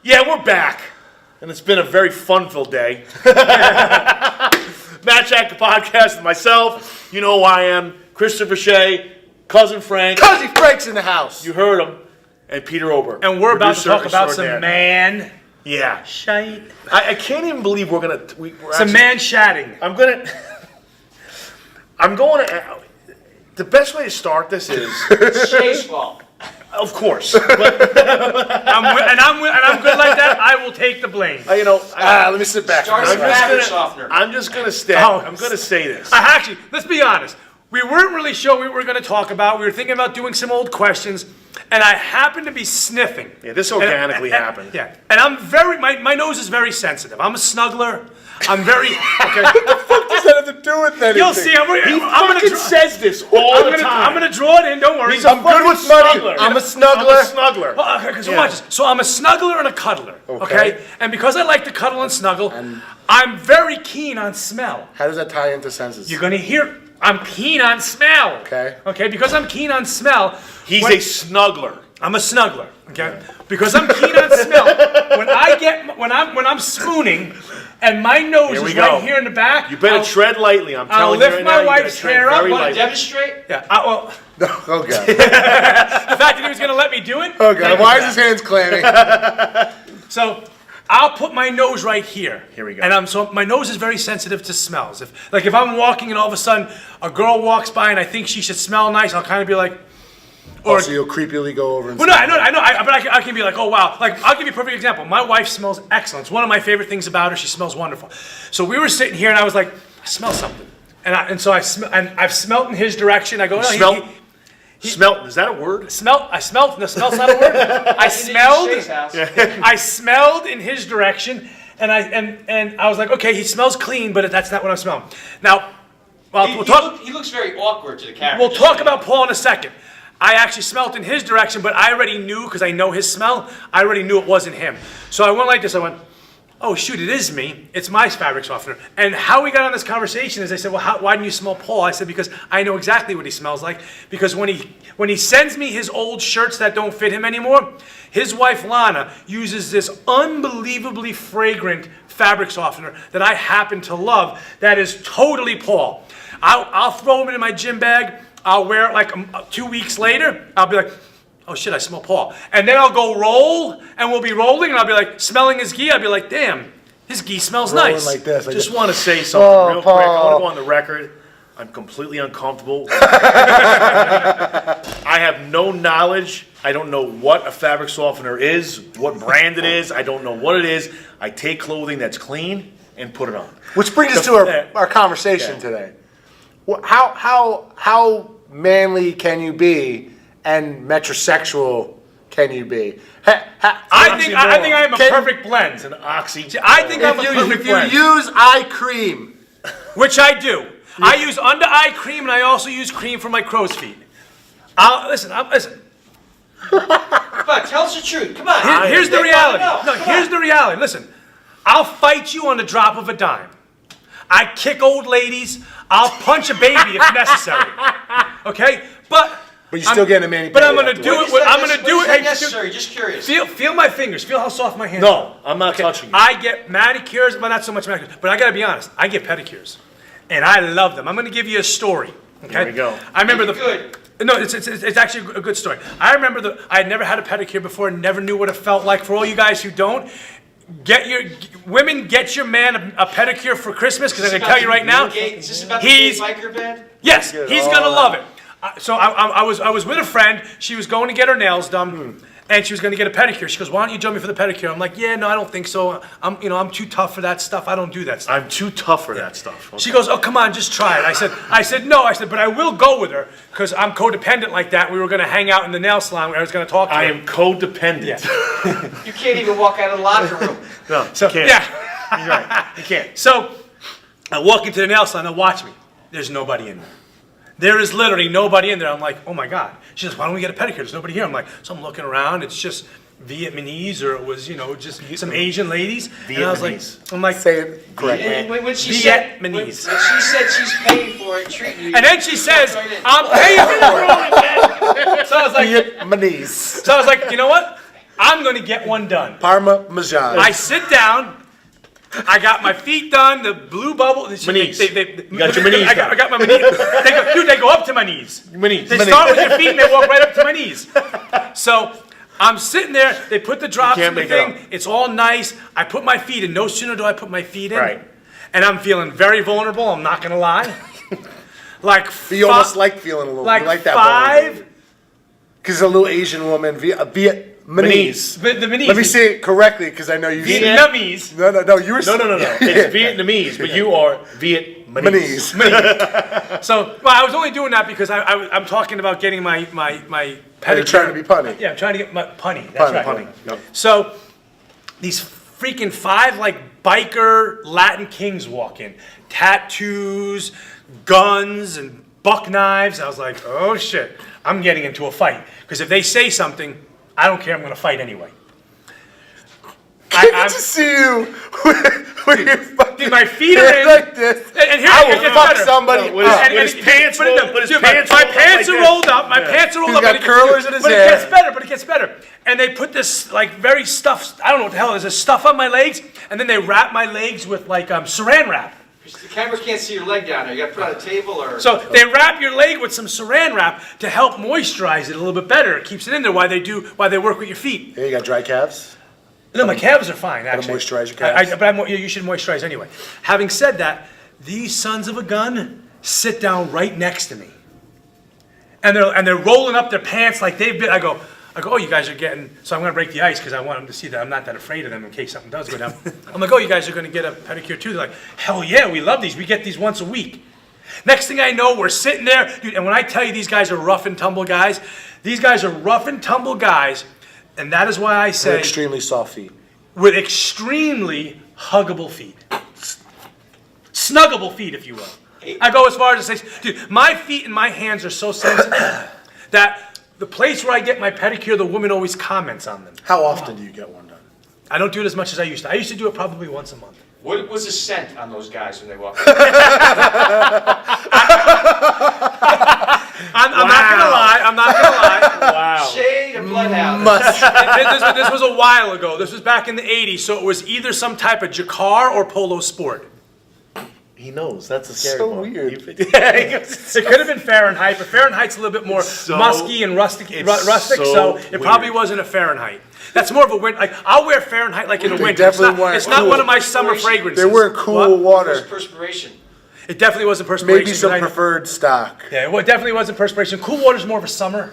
Yeah, we're back, and it's been a very fun-filled day. Matt Jack, the podcast, and myself. You know who I am. Christopher Shay, Cousin Frank. Cousin Frank's in the house. You heard him. And Peter Ober. And we're about to talk about some man. Yeah. Shite. I can't even believe we're going to... Some man shatting. I'm going to... The best way to start this is... Shay's fault. Of course. But, I'm good like that. I will take the blame. Let me sit back. I'm just going to stay. I'm going to say this. Actually, let's be honest. We weren't really sure what we were going to talk about. We were thinking about doing some old questions, and I happened to be sniffing. Yeah, this organically happened. Yeah, and I'm very, my nose is very sensitive. I'm a snuggler. I'm very, okay. What the fuck does that have to do with anything? You'll see. He fucking says this all the time. I'm going to draw it in, don't worry. I'm good with money. I'm a snuggler. Well, okay, so watch this. So I'm a snuggler and a cuddler, okay? And because I like to cuddle and snuggle, I'm very keen on smell. How does that tie into senses? You're going to hear, I'm keen on smell. Okay. Okay, because I'm keen on smell. He's a snuggler. I'm a snuggler, okay? Because I'm keen on smell. When I'm spooning, and my nose is right here in the back. You better tread lightly. I'm telling you right now. I'll lift my wife's hair up. Want to demonstrate? Yeah. No, oh God. The fact that he was going to let me do it. Oh God. Why is his hands clammy? So I'll put my nose right here. Here we go. And so my nose is very sensitive to smells. If I'm walking and all of a sudden a girl walks by and I think she should smell nice, I'll kind of be like. So you'll creepily go over and well, no, I know, but I can be like, oh, wow. Like, I'll give you a perfect example. My wife smells excellent. It's one of my favorite things about her. She smells wonderful. So we were sitting here, and I was like, I smell something. And so I've smelt in his direction. I go, no, smelt? Is that a word? I smelled. No, smelt's not a word. I smelled in his direction, and I was like, okay, he smells clean, but that's not what I'm smelling. Now, he looks very awkward to the camera. We'll talk about Paul in a second. I actually smelled in his direction, but I already knew, because I know his smell, I already knew it wasn't him. So I went like this. I went, oh, shoot, it is me. It's my fabric softener. And how we got on this conversation is they said, well, why didn't you smell Paul? I said, because I know exactly what he smells like. Because when he sends me his old shirts that don't fit him anymore, his wife, Lana, uses this unbelievably fragrant fabric softener that I happen to love that is totally Paul. I'll throw him in my gym bag. I'll wear it like 2 weeks later. I'll be like, oh shit, I smell Paul. And then I'll go roll, and we'll be rolling, and I'll be like, smelling his gi. I'll be like, damn, his gi smells nice. Like this. Just want to say something real quick. I want to go on the record. I'm completely uncomfortable. I have no knowledge. I don't know what a fabric softener is, what brand it is. I don't know what it is. I take clothing that's clean and put it on. Which brings us to our conversation today. How manly can you be, and metrosexual can you be? I think I am a perfect blend. It's an oxy. I think I'm a perfect blend. If you use eye cream, which I do, I use under eye cream, and I also use cream for my crow's feet. Listen. Come on, tell us the truth. Come on. Here's the reality. Here's the reality. Listen, I'll fight you on the drop of a dime. I kick old ladies. I'll punch a baby if necessary. Okay, but you're still getting a mani. But I'm gonna do it. I'm gonna do it. Hey, necessary. Just curious. Feel my fingers. Feel how soft my hands. No, I'm not touching you. I get manicures, but not so much manicures. But I gotta be honest. I get pedicures, and I love them. I'm gonna give you a story. Okay. Here we go. I remember good. No, it's actually a good story. I remember I had never had a pedicure before, and never knew what it felt like. For all you guys who don't. Get your man a pedicure for Christmas, because I'm gonna tell you right now, is this about the biker band? Yes, he's gonna love it. So I was with a friend. She was going to get her nails done, and she was going to get a pedicure. She goes, "Why don't you join me for the pedicure?" I'm like, "Yeah, no, I don't think so. I'm too tough for that stuff. I don't do that stuff." I'm too tough for that stuff. Okay. She goes, "Oh, come on, just try it." I said, "No." I said, "But I will go with her because I'm codependent like that. We were going to hang out in the nail salon where I was going to talk to her." I am codependent. Yeah. You can't even walk out of the locker room. No, so, you can't. Yeah. You're right. You can't. So I walk into the nail salon and watch me. There's nobody in there. There is literally nobody in there. I'm like, oh my God. She says, why don't we get a pedicure? There's nobody here. I'm like, so I'm looking around. It's just Vietnamese, or it was, just some Asian ladies. Vietnamese. And I was like, say it correctly. When she Vietnamese. Said, when she said she's paying for it, treating you. And then she says, I'm paying for it. So I was like, Vietnamese. So I was like, you know what? I'm going to get one done. Parmesan. I sit down. I got my feet done. The blue bubble. Knees. You got your knees I got my knees. They go up to my knees. Knees. They start with your feet and they walk right up to my knees. So I'm sitting there. They put the drops in the make it thing. up. It's all nice. I put my feet in. No sooner do I put my feet in, Right. and I'm feeling very vulnerable. I'm not going to lie. Like You almost like feeling a little. like you like that. five. Because a little Asian woman, Vietnamese. The Vietnamese. Let me say it correctly, because I know you. Vietnamese. No. You were. No. It's Vietnamese, but you are Vietnamese. Vietnamese. Well, I was only doing that because I'm talking about getting my pedicure. You're trying to be punny. Yeah, I'm trying to get my punny. That's right. Punny. Yep. So these freaking 5 like biker Latin kings walk in, tattoos, guns, and buck knives. I was like, oh shit, I'm getting into a fight because if they say something, I don't care. I'm going to fight anyway. I just see you with your fucking Dude, my feet are in. like this. And here I it will gets fuck better. somebody. With his pants but it- rolled- with his dude, pants my rolled up pants like are this. rolled up. My pants are rolled He's up. got but it- curlers in his but hair. it gets better. But it gets better. And they put this like very stuff. I don't know what the hell. There's a stuff on my legs, and then they wrap my legs with like Saran wrap. The camera can't see your leg down there. You got to put it on a table or. So they wrap your leg with some Saran wrap to help moisturize it a little bit better. It keeps it in there while they work with your feet. Hey, you got dry calves? No, my calves are fine, actually. moisturize your calves? But you should moisturize anyway. Having said that, these sons of a gun sit down right next to me. And they're rolling up their pants like they've been. I go, oh, you guys are getting, so I'm going to break the ice because I want them to see that I'm not that afraid of them in case something does go down. I'm like, oh, you guys are going to get a pedicure too? They're like, hell yeah, we love these. We get these once a week. Next thing I know, we're sitting there. Dude, and when I tell you these guys are rough and tumble guys, these guys are rough and tumble guys. And that is why I They're say extremely soft feet. with extremely huggable feet. Snuggable feet, if you will. I go as far as to say, dude, my feet and my hands are so sensitive that the place where I get my pedicure, the woman always comments on them. How often do you get one done? I don't do it as much as I used to. I used to do it probably once a month. What was the scent on those guys when they walked in? I'm not gonna lie. I'm not gonna lie. Wow. Shade and bloodhound. This was a while ago. This was back in the 80s, so it was either some type of Jacquard or Polo Sport. He knows. That's a scary So part. weird. It could have been Fahrenheit, but Fahrenheit's a little bit more so- musky and rustic, so so it probably weird. wasn't a Fahrenheit. That's more of a winter. Like I'll wear Fahrenheit like in the They winter. It's definitely not, weren't it's not cool. one of my summer fragrances. They weren't cool What? There's water. perspiration. It definitely wasn't perspiration. Maybe some 'cause I- preferred stock. Yeah, well, it definitely wasn't perspiration. Cool water's more of a summer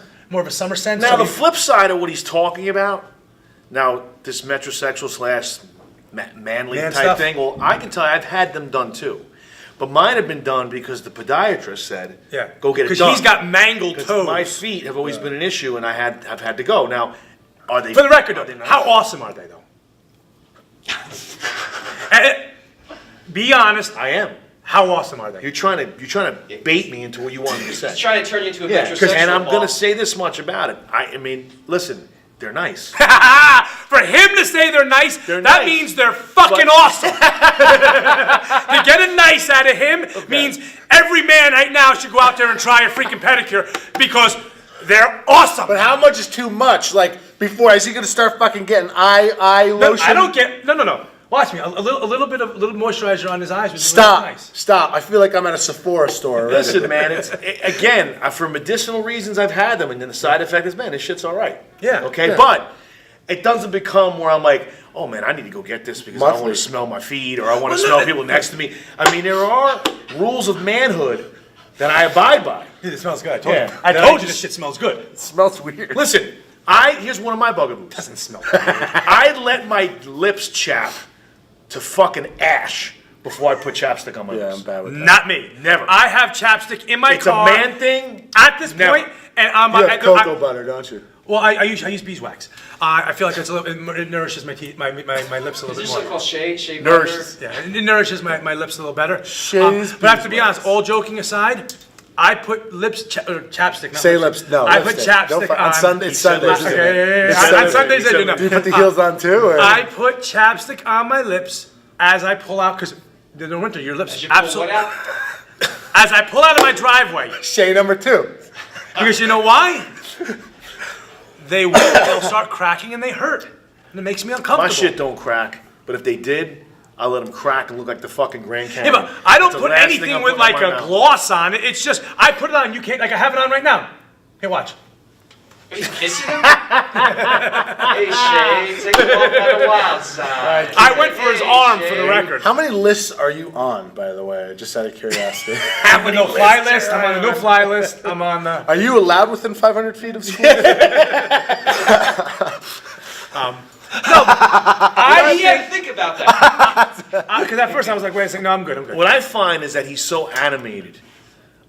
scent. Now, so the you- flip side of what he's talking about, now, this metrosexual / manly Man type stuff. thing, well, I can tell you, I've had them done too. But mine have been done because the podiatrist said, yeah, go get it because done. he's got mangled 'Cause toes. my feet have always been an issue, and I've had to go. Now, are they... For the record, are though, they nice? how awesome are they, though? Be honest. I am. How awesome are they? You're trying to bait me into what you want me to say. He's trying to turn you into a Yeah, metrosexual. and I'm going Paul. to say this much about it. I mean, listen, they're nice. For him to say they're nice, They're that nice. means they're fucking But- awesome. To get a nice out of him means every man right now should go out there and try a freaking pedicure because they're awesome. But how much is too much? Like, before, is he going to start fucking getting eye No, lotion? I don't get. No. Watch me. A little moisturizer on his eyes was Stop. really nice. Stop. I feel like I'm at a Sephora store already. Listen, man, again, for medicinal reasons, I've had them, and then the side effect is, man, this shit's all right. Yeah. Okay, Yeah. but it doesn't become where I'm like, oh man, I need to go get this because I want Monthly. to smell my feet or I want to smell people next to me. I mean, there are rules of manhood that I abide by. Dude, it smells good. Yeah. I No, told I you just- this shit smells good. It smells weird. Listen, here's one of my bugaboos. Doesn't smell good. I let my lips chap to fucking ash before I put chapstick on my Yeah, lips. I'm bad with that. Not me. Never. I have chapstick in my It's a car. man thing. At this Never. point, and I'm. You have cocoa butter, don't you? Well, I use beeswax. I feel like it's a little, it nourishes my teeth, my lips a little Is bit this more. something called Shay Nourishes. butter? Yeah, it nourishes my lips a little better. Shay's But I have to be beeswax. honest, all joking aside, I put chapstick. Not Say lips. No, I put lipstick. chapstick Don't on. on Sunday. It's Sundays. Okay, isn't yeah, it? yeah, It's yeah. On Sundays. Sundays I do not. Do you put the heels on too? Or? I put chapstick on my lips as I pull out, because in the winter your lips As you pull what absolutely. out? As I pull out of my driveway, Shay number 2. because you know why? they'll start cracking and they hurt. And it makes me uncomfortable. My shit don't crack, but if they did, I let them crack and look like the fucking Grand Canyon. Yeah, but I don't That's the put last thing anything I'm with putting like on my a mouth. gloss on it. It's just, I put it on, you can't, like I have it on right now. Here, watch. Are you kissing him? Hey, Shay, take a walk on the wild side. I went for his Hey, arm for the Shay. record. How many lists are you on, by the way? Just out of curiosity. I'm on the no-fly list. I'm on the no-fly list. I'm on the... Are you allowed within 500 feet of school? I can't think about that. Because at first I was like, wait a second, no, I'm good, I'm good. What I find is that he's so animated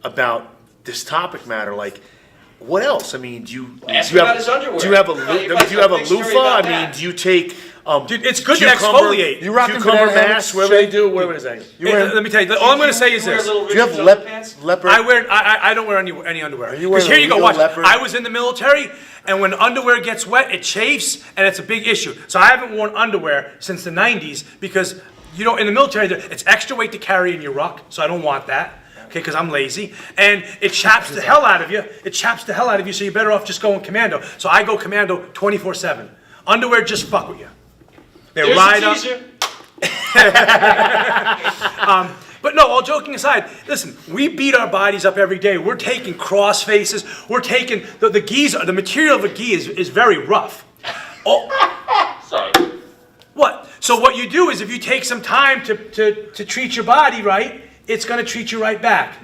about this topic matter. Like, what else? I mean, do you Ask do you him have about his underwear. do you have a Well, you do might you have a have a big story loofah? I about mean, that. do you take Dude, it's good to cucumber- exfoliate. You rocking cucumber banana mask? hammocks? Whatever they do, whatever it is. You Hey, wearing, let me tell you, all I'm going to say is Wear this. little do you have Richards underpants? leopard? I don't wear any underwear. you Because wearing here you go, illegal watch. leopard? I was in the military, and when underwear gets wet, it chafes, and it's a big issue. So I haven't worn underwear since the 90s because, you know, in the military, it's extra weight to carry in your ruck, so I don't want that. Okay, because I'm lazy, and it chaps the hell out of you. It chaps the hell out of you, so you're better off just going commando. So I go commando 24/7. Underwear just fuck with you. They There's ride a up. teaser. But no, all joking aside, listen, we beat our bodies up every day. We're taking cross faces. We're taking the gis. The material of a gi is very rough. Oh, Sorry. what? So what you do is if you take some time to treat your body right, it's going to treat you right back.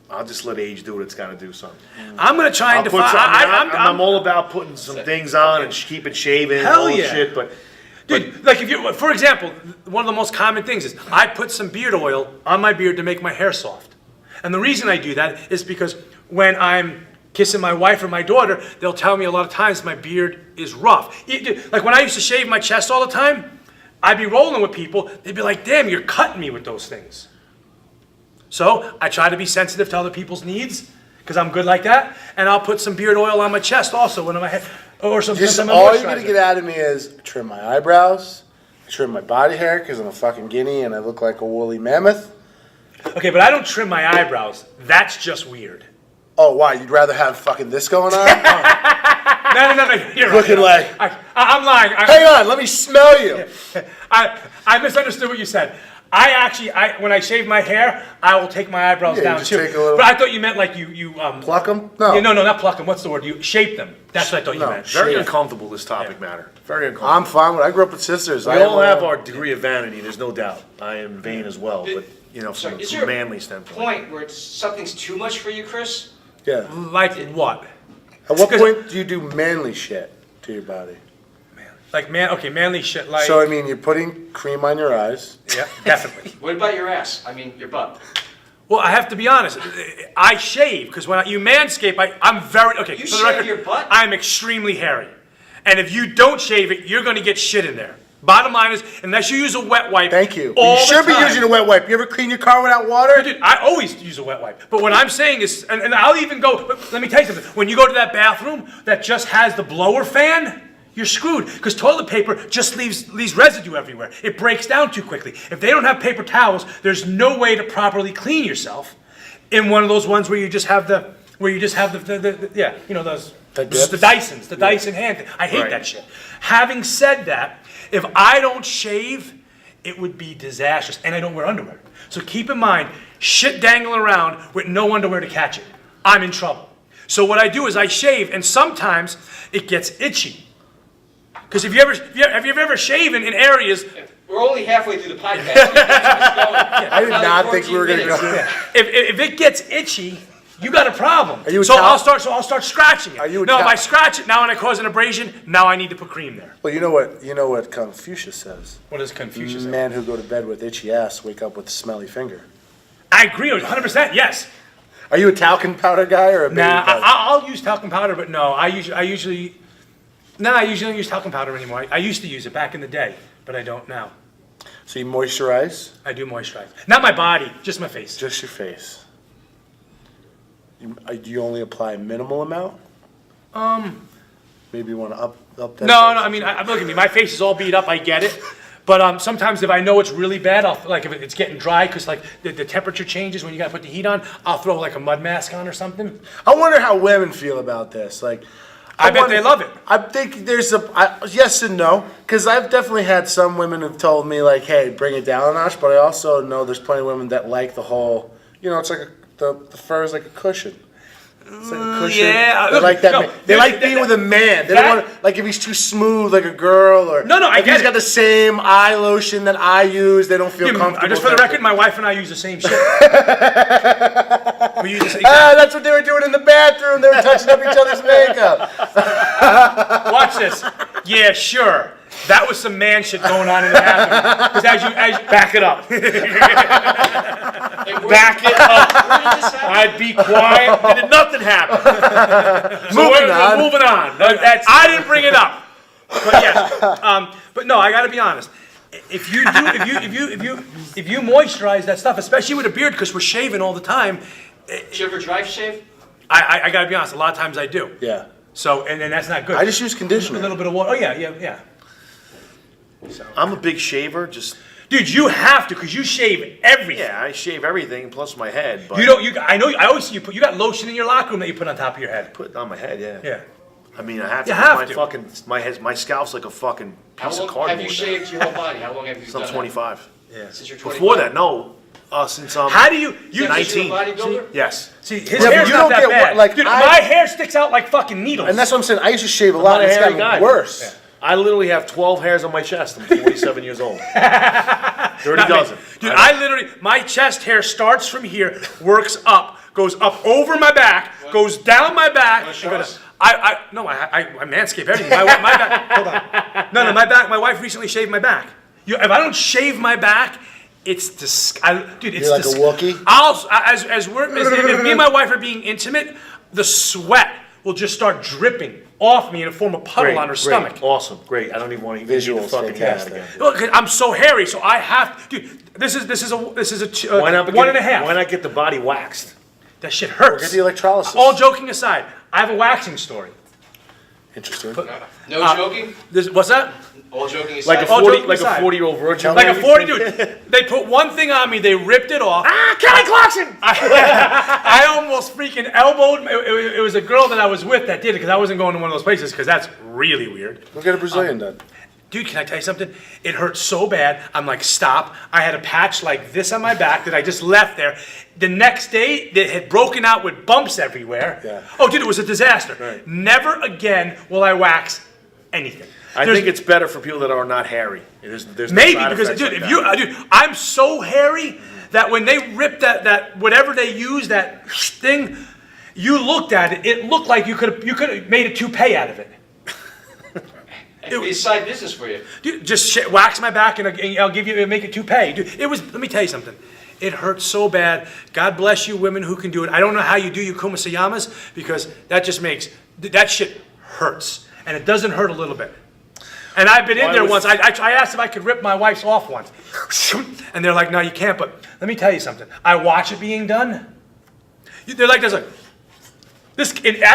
I'll just let age do what it's got to do. Something. I'm going to try and define. I'm all about putting some things on and keep it shaven and Hell all yeah. shit, but. Dude, like if you, for example, one of the most common things is I put some beard oil on my beard to make my hair soft. And the reason I do that is because when I'm kissing my wife or my daughter, they'll tell me a lot of times my beard is rough. Like when I used to shave my chest all the time, I'd be rolling with people, they'd be like, damn, you're cutting me with those things. So I try to be sensitive to other people's needs because I'm good like that. And I'll put some beard oil on my chest also when my head, or some Just some all you're gonna moisturizer. get out of me is trim my eyebrows, trim my body hair because I'm a fucking guinea and I look like a woolly mammoth. Okay, but I don't trim my eyebrows. That's just weird. Oh, why? You'd rather have fucking this going on? No. You're right. Looking like, I'm lying. hang on, let me smell you. I misunderstood what you said. When I shave my hair, I will take my eyebrows Yeah, you down just too. take a little- But I thought you meant like you Pluck them? No. Yeah, no, not pluck them. What's the word? You shape them. That's what I thought you No. meant. Very Shit. uncomfortable, this topic matter. Very uncomfortable. I'm fine with it. I grew up with sisters. We all have our degree of vanity, there's no doubt. I am vain as well, but, you know, Sorry, from is a there manly standpoint. Point where something's too much for you, Chris? Yeah. Like what? At what Because- point do you do manly shit to your body? Like manly shit. Like So, I mean, you're putting cream on your eyes. yeah, definitely. What about your ass? I mean, your butt. Well, I have to be honest. I shave because when you manscape, I'm very okay. You for the shave record, your butt? I'm extremely hairy, and if you don't shave it, you're going to get shit in there. Bottom line is, unless you use a wet wipe, Thank you. all You the should be time- using a wet wipe. You ever clean your car without water? Dude, I always use a wet wipe. But what I'm saying is, and I'll even go. Let me tell you something. When you go to that bathroom that just has the blower fan, you're screwed because toilet paper just leaves residue everywhere. It breaks down too quickly. If they don't have paper towels, there's no way to properly clean yourself in one of those ones where you just have the yeah, you know those The the dips? Dysons, the Dyson hand thing. I hate Right. that shit. Having said that, if I don't shave, it would be disastrous, and I don't wear underwear. So keep in mind, shit dangling around with no underwear to catch it, I'm in trouble. So what I do is I shave, and sometimes it gets itchy. Because have you ever shaven in areas? We're only halfway through the podcast. You can keep us going. I did Another not think we 14 were going to minutes. go. If it gets itchy, you got a problem. Are you so Ital- I'll start scratching it. Are you no, if Ital- I scratch it now and I cause an abrasion, now I need to put cream there. Well, you know what Confucius says. What does Confucius say? Men who go to bed with itchy ass wake up with a smelly finger. I agree 100%. Yes. Are you a talcum powder guy or a baby Nah, powder? I'll use talcum powder, but no, I usually don't use talcum powder anymore. I used to use it back in the day, but I don't now. So you moisturize I do moisturize. Not my body, just my face. just your face. Do you only apply a minimal amount? Maybe you want to up that. No, I mean, look at me. My face is all beat up. I get it. But sometimes if I know it's really bad, like if it's getting dry because like the temperature changes when you got to put the heat on, I'll throw like a mud mask on or something. I wonder how women feel about this. Like, I bet they love it. I think there's yes and no, because I've definitely had some women who've told me like, "Hey, bring it down a notch," but I also know there's plenty of women that like the whole, it's like the fur is like a cushion. It's like a cushion. Yeah, they like that. no, they like being with a man. They don't want like if he's too smooth like a girl or No, I if get he's it. got the same eye lotion that I use. They don't feel comfortable. Just for the record, my wife and I use the same shit. We use the same. That's what they were doing in the bathroom. They were touching up each other's makeup. Watch this. Yeah, sure. That was some man shit going on in the bathroom. Because as you Back it up. Hey, Back it up. Where did this happen? I'd be quiet. And nothing happened. We're moving on. I didn't bring it up. But yes. But no, I got to be honest. If you moisturize that stuff, especially with a beard, because we're shaving all the time. Did you ever dry shave? I got to be honest. A lot of times I do. Yeah. So and that's not good. I just use a conditioner. little bit of water. Oh yeah. I'm a big shaver. Just Dude, you have to, because you shave everything. yeah, I shave everything plus my head. But You don't. I know. I always see you you got lotion in your locker room that you put on top of your head. put it on my head. Yeah. Yeah. I mean, I have to. You have my to. fucking my scalp's like a fucking How piece long of cardboard. have you shaved your whole body? How long have you Since done I'm that? 25. Since you're 25? Before that, no. Since I'm. How do you? You Since you're a 19. bodybuilder? Yes. see his Yeah, but hair's you not don't that get bad. like, Dude, I- my hair sticks out like fucking needles. And that's what I'm saying. I used to shave a lot. not a And it's hairy gotten guy. worse. Yeah. I literally have 12 hairs on my chest. I'm 47 years old. 30 Not me. dozen. Dude, I literally, my chest hair starts from here, works up, goes up over my back, goes down my back. Wanna show and us? I manscape everything. My back, hold on. No, my back, my wife recently shaved my back. If I don't shave my back, it's dude, it's You're like a Wookiee? As if me and my wife are being intimate, the sweat will just start dripping off me in a form of puddle on her stomach. Awesome. Great. I don't even want to Visuals, fucking fantastic. again. Look, 'cause I'm so hairy, so I have. Dude, this is a Why not 1.5. Why not get the body waxed? That shit hurts. Get the electrolysis. All joking aside, I have a waxing story. Interesting. No joking? What's that? All joking aside. Like a All 40, joking like a aside. 40-year-old virgin. Like a 40 dude. They put one thing on me, they ripped it off. Kelly Clarkson. I almost freaking elbowed. It was a girl that I was with that did it because I wasn't going to one of those places because that's really weird. We'll get a Brazilian done. Dude, can I tell you something? It hurt so bad. I'm like, stop. I had a patch like this on my back that I just left there. The next day, it had broken out with bumps everywhere. Yeah. Oh, dude, it was a disaster. Right. Never again will I wax anything. I think it's better for people that are not hairy. There's no maybe side because, effects dude, like if that. you, dude, I'm so hairy that when they ripped that whatever they use that thing, you looked at it. It looked like you could have made a toupee out of it. It's side business for you. Dude, just wax my back and I'll make a toupee. Dude, let me tell you something. It hurts so bad. God bless you women who can do it. I don't know how you do your kumasayamas because that just makes, that shit hurts. And it doesn't hurt a little bit. And I've been in there once. I asked if I could rip my wife's off once. And they're like, no, you can't. But let me tell you something. I watch it being done. They're like, I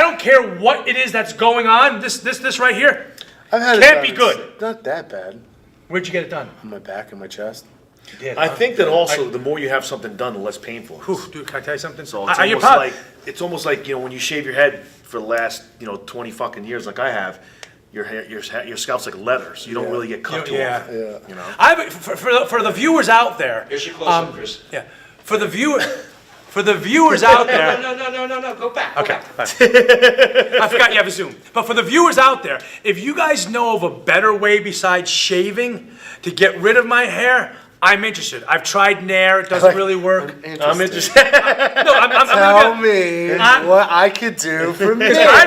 don't care what it is that's going on. This right here. I've had Can't it be done. good. It's not that bad. Where'd you get it done? On my back and my chest. You did. I think that also the more you have something done, the less painful. it is. Whew, dude, can I tell you something? So it's almost like when you shave your head for the last 20 fucking years, like I have, your scalp's like leather, so you don't really get cut too often. Yeah. You know. For the viewers out there. Here's your close-up, Chris. Yeah. For the viewers out there. No. Go back. Okay. I forgot you have a Zoom. But for the viewers out there, if you guys know of a better way besides shaving to get rid of my hair, I'm interested. I've tried Nair. It doesn't really work. I'm interested. No, I'm Tell gonna me I'm- what I could do for me. I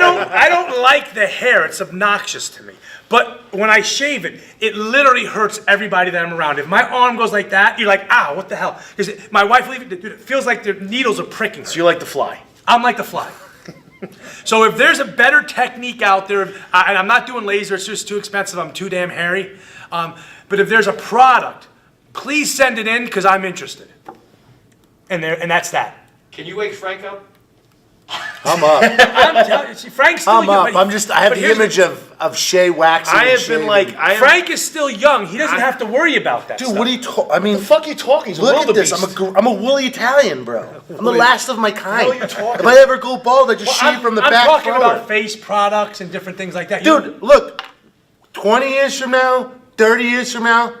don't like the hair. It's obnoxious to me. But when I shave it, it literally hurts everybody that I'm around. If my arm goes like that, you're like, ow, what the hell? Because my wife leaves it, dude, it feels like the needles are pricking her. So you like the fly? I'm like the fly. So if there's a better technique out there, and I'm not doing laser, it's just too expensive, I'm too damn hairy. But if there's a product, please send it in because I'm interested. And that's that. Can you wake Frank up? I'm up. I'm telling you, Frank's still I'm young. up. but I have but the here's image of Shay waxing. I and have shaving. been like, Frank is still young. He doesn't have to worry about that dude. stuff. What are you talking? I mean, the fuck you talking? He's a look at this. wildebeest. I'm a woolly Italian, bro. I'm the last of my kind. What are you talking If I ever go bald, I just shave from the I'm back talking forward. about face products and different things like that. You- Dude, look. 20 years from now, 30 years from now,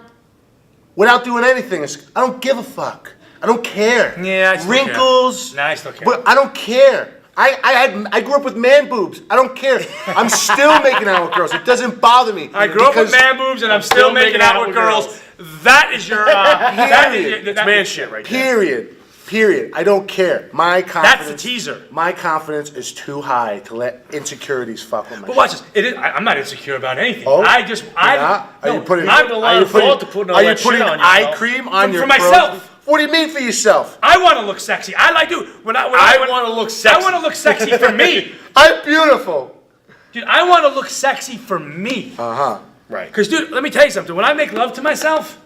without doing anything, I don't give a fuck. I don't care. Yeah, I still Wrinkles. care. Nah, I still care. But I don't care. I grew up with man boobs. I don't care. I'm still making out with girls. It doesn't bother me. I grew up with because- man boobs, and I'm still making out with girls. That is your Period. It's man shit right there. Period. I don't care. My confidence. That's the teaser. My confidence is too high to let insecurities fuck with my. But watch this. I'm not insecure about anything. Oh, I just, You're not? Are you putting? I'm a lot are you of thought to putting all Are you that shit putting on eye yourself. cream on For your myself. pros? What do you mean for yourself? I want to look sexy. I like, dude. When I want to look sexy. I want to look sexy for me, I'm beautiful. dude. I want to look sexy for me. Right. Because, dude, let me tell you something. When I make love to myself,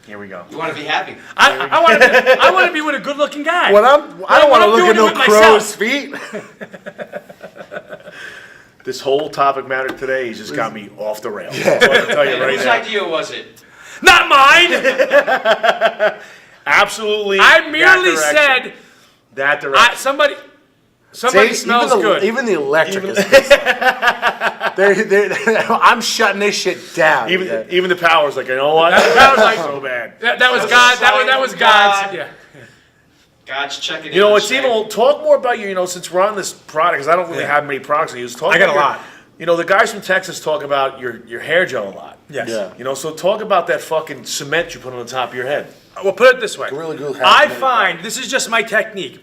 Here we go. You want to be happy. I want to be with a good-looking guy. I don't want to I'm look doing at it no with crow's feet. This whole topic matter today has just got me off the rails. That's what I can tell you right Whose now. idea was it? Not mine. Absolutely. I merely that direction. said That direction. somebody See, smells good. Even the electric is pissed off. I'm shutting this shit down. Even the power's like, you know what? That was like- so bad. that was That was God. a sign That was from God's. God. Yeah. God's checking in. You know, on it's Shay. even talk more about you. You know, since we're on this product, because I don't really have many products I use. Talk I got about a your- lot. You know, the guys from Texas talk about your hair gel a lot. Yes. Yeah. You know, so talk about that fucking cement you put on the top of your head. Well, put it this way. Gorilla Glue has I many find this is just my technique.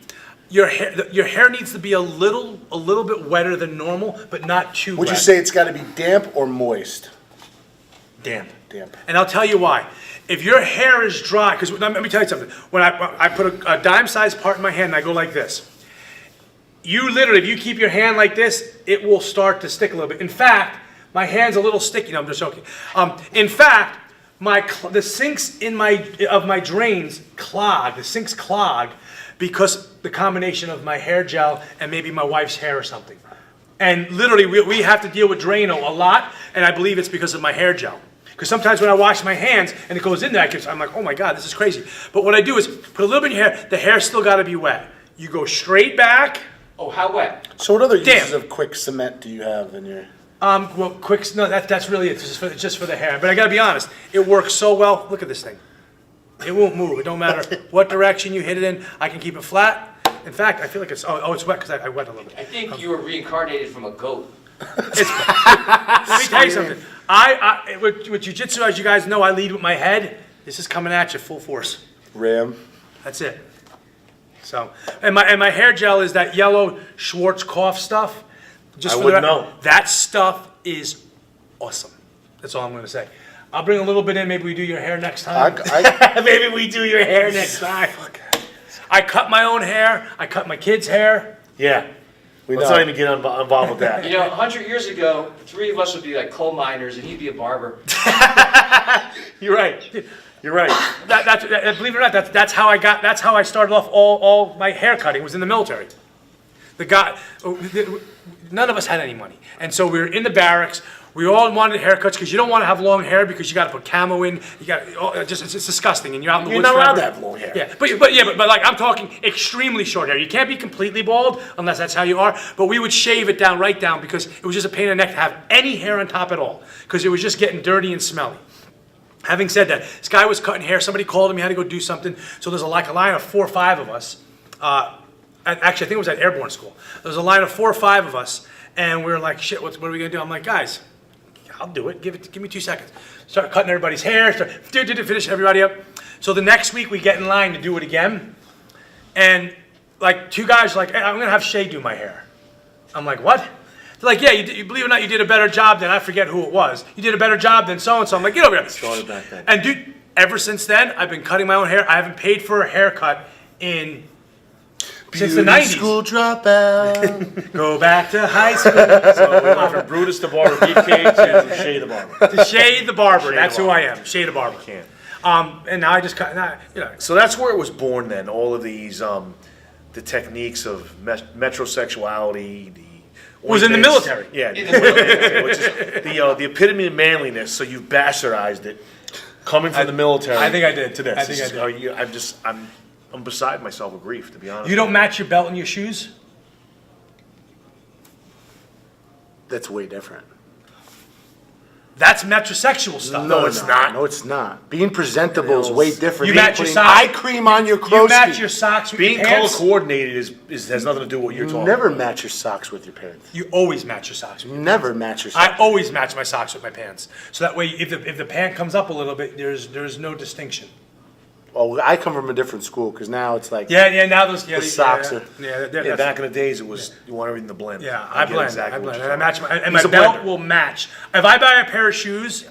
Your hair needs to be a little bit wetter than normal, but not too Would wet. you say it's got to be damp or moist? damp? Damp. And I'll tell you why. If your hair is dry, because let me tell you something. When I put a dime-sized part in my hand and I go like this, you literally, if you keep your hand like this, it will start to stick a little bit. In fact, my hand's a little sticky. No, I'm just joking. In fact, the sinks of my drains clog. The sinks clog because the combination of my hair gel and maybe my wife's hair or something. And literally, we have to deal with Drano a lot, and I believe it's because of my hair gel. Because sometimes when I wash my hands and it goes in there, I'm like, oh my God, this is crazy. But what I do is put a little bit in your hair. The hair's still got to be wet. You go straight back. Oh, how wet? So what other Damp. uses of quick cement do you have in your? Well, no, that's really it. Just for the hair. But I got to be honest, it works so well. Look at this thing. It won't move. It don't matter what direction you hit it in. I can keep it flat. In fact, I feel like it's wet because I wet a little bit. I think you were reincarnated from a goat. Let me tell you something. With jiu-jitsu, as you guys know, I lead with my head. This is coming at you full force. Ram. That's it. So, and my hair gel is that yellow Schwarzkopf stuff. I wouldn't know. That stuff is awesome. That's all I'm going to say. I'll bring a little bit in. Maybe we do your hair next time. Maybe we do your hair next time. I cut my own hair. I cut my kids' hair. Yeah. Let's not even get involved with that. You know, 100 years ago, 3 of us would be like coal miners, and he'd be a barber. You're right. You're right. Believe it or not, that's how I started off all my hair cutting was in the military. None of us had any money, and so we were in the barracks. We all wanted haircuts because you don't want to have long hair because you got to put camo in. You got it's disgusting, and you're out in the You're woods not allowed forever. to have long hair. Yeah, but like I'm talking extremely short hair. You can't be completely bald unless that's how you are. But we would shave it down right down because it was just a pain in the neck to have any hair on top at all because it was just getting dirty and smelly. Having said that, this guy was cutting hair. Somebody called him. He had to go do something. So there's a line of 4 or 5 of us. Actually, I think it was at airborne school. There was a line of 4 or 5 of us, and we were like, "Shit, what are we gonna do?" I'm like, "Guys, I'll do it. Give me 2 seconds." Start cutting everybody's hair. Finish everybody up. So the next week we get in line to do it again, and like 2 guys are like, "Hey, I'm gonna have Shay do my hair." I'm like, "What?" They're like, "Yeah, you believe it or not, you did a better job than I forget who it was. You did a better job than so and so." I'm like, "Get over here." Started back then. And dude, ever since then, I've been cutting my own hair. I haven't paid for a haircut since the Beauty 90s. School dropout. Go back to high school. So we went from Brutus the Barber Beefcake to Shay the Barber. To Shay the Barber. Shay That's the who I Barber. am. Shay the Barber. Can't. And now I just cut. So that's where it was born then. All of these the techniques of metrosexuality, Was in the ointments. military. Yeah, which is the epitome of manliness. So you've bastardized it, coming from the military. I think I did. To this. I think This I is- I'm beside myself with grief, to be honest. You don't match your belt and your shoes? That's way different. That's metrosexual stuff. No, it's not. No, it's not. Being presentable is way different. You than match your putting socks. eye cream on your You crow's match feet. your socks with Being your color pants? coordinated has nothing to do with what you're You talking never about. match your socks with your pants. You always match your socks. You never match your socks. I always match my socks with my pants. So that way, if the pant comes up a little bit, there's no distinction. Well, I come from a different school because now it's like Yeah, now those The socks are- Yeah, back in the days, it was you want everything to blend. Yeah, I I get blend. exactly I what blend. you're And I match talking my, and He's my a belt blender. will match. If I buy a pair of shoes,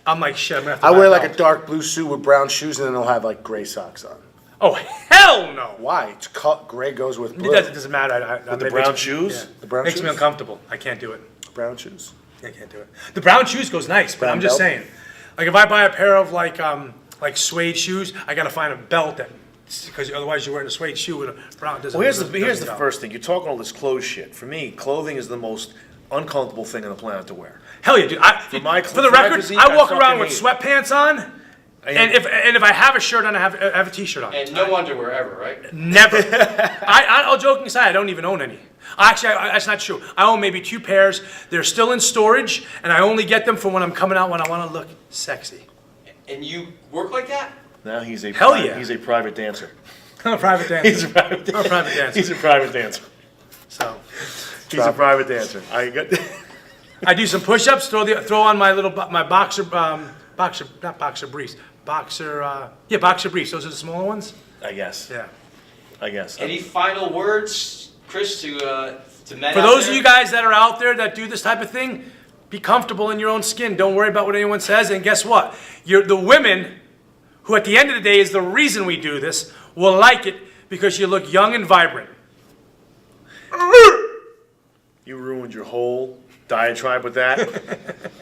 I'm like, shit, I'm gonna have to I buy wear a like a belt. dark blue suit with brown shoes and then I'll have like gray socks on. Oh, hell no. Why? It's gray goes with It blue. doesn't matter. With the brown shoes? Yeah. The brown makes me shoes? uncomfortable. I can't do it. Brown shoes. I can't do it. The brown shoes goes nice, but Brown I'm just belt? saying. Like if I buy a pair of like suede shoes, I gotta find a belt that, because otherwise you're wearing a suede shoe with a brown. Well, here's the doesn't go. first thing. You're talking all this clothes shit. For me, clothing is the most uncomfortable thing on the planet to wear. Hell yeah, dude. For my the my record, physique, I walk I around fucking with hate sweatpants on, and if I have a shirt on, I have a t-shirt on. And no underwear ever, right? Never. All joking aside, I don't even own any. Actually, that's not true. I own maybe 2 pairs. They're still in storage, and I only get them for when I'm coming out when I want to look sexy. And you work like that? Now he's a Hell yeah. he's a private dancer. I'm a private dancer. He's a private I'm a private dancer. He's a private dancer. So He's a private dancer. I got. I do some push-ups. Throw on my little my boxer not boxer briefs. Boxer briefs. Those are the smaller ones. I guess. Yeah. I guess. Any final words, Chris, to men For out those there? of you guys that are out there that do this type of thing, be comfortable in your own skin. Don't worry about what anyone says. And guess what? The women, who at the end of the day is the reason we do this, will like it because you look young and vibrant. You ruined your whole diatribe with that.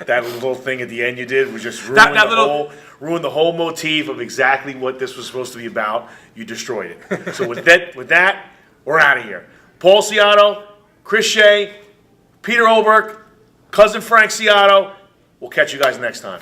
That little thing at the end you did was just ruin the whole motif of exactly what this was supposed to be about. You destroyed it. So with that, we're out of here. Paul Ciatto, Chris Shay, Peter Olberg, cousin Frank Ciatto. We'll catch you guys next time.